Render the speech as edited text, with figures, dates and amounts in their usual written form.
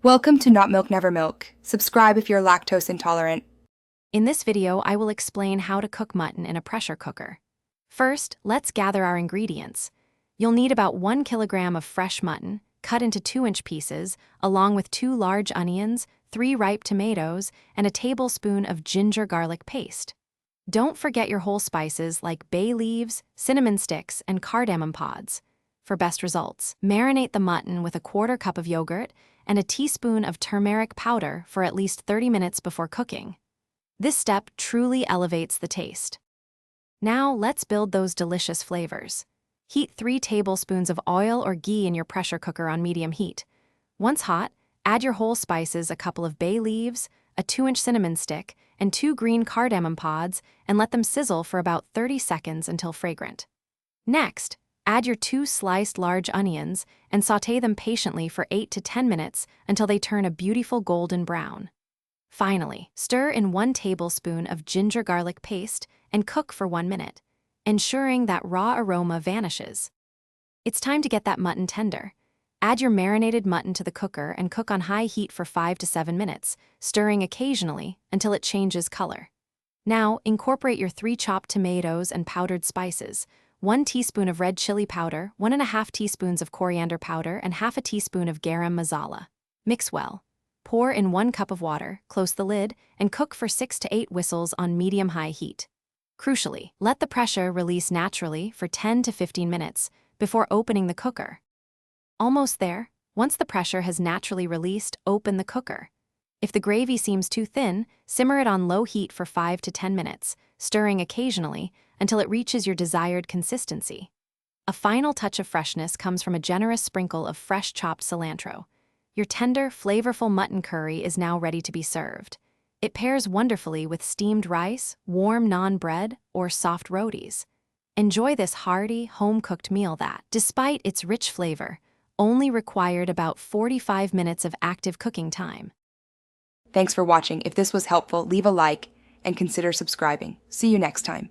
Welcome to Not Milk Never Milk. Subscribe if you're lactose intolerant. In this video, I will explain how to cook mutton in a pressure cooker. First, let's gather our ingredients. You'll need about 1 kilogram of fresh mutton, cut into 2-inch pieces, along with 2 large onions, 3 ripe tomatoes, and a tablespoon of ginger garlic paste. Don't forget your whole spices like bay leaves, cinnamon sticks, and cardamom pods. For best results, marinate the mutton with a 1/4 cup of yogurt and a teaspoon of turmeric powder for at least 30 minutes before cooking. This step truly elevates the taste. Now let's build those delicious flavors. Heat 3 tablespoons of oil or ghee in your pressure cooker on medium heat. Once hot, add your whole spices, a couple of bay leaves, a 2-inch cinnamon stick, and 2 green cardamom pods, and let them sizzle for about 30 seconds until fragrant. Next, add your 2 sliced large onions and sauté them patiently for 8 to 10 minutes until they turn a beautiful golden brown. Finally, stir in 1 tablespoon of ginger garlic paste and cook for 1 minute, ensuring that raw aroma vanishes. It's time to get that mutton tender. Add your marinated mutton to the cooker and cook on high heat for 5 to 7 minutes, stirring occasionally until it changes color. Now, incorporate your 3 chopped tomatoes and powdered spices, 1 teaspoon of red chili powder, 1½ teaspoons of coriander powder, and ½ teaspoon of garam masala. Mix well. Pour in 1 cup of water, close the lid, and cook for 6 to 8 whistles on medium-high heat. Crucially, let the pressure release naturally for 10 to 15 minutes before opening the cooker. Almost there. Once the pressure has naturally released, open the cooker. If the gravy seems too thin, simmer it on low heat for 5 to 10 minutes, stirring occasionally until it reaches your desired consistency. A final touch of freshness comes from a generous sprinkle of fresh chopped cilantro. Your tender, flavorful mutton curry is now ready to be served. It pairs wonderfully with steamed rice, warm naan bread, or soft rotis. Enjoy this hearty, home-cooked meal that, despite its rich flavor, only required about 45 minutes of active cooking time. Thanks for watching. If this was helpful, leave a like and consider subscribing. See you next time.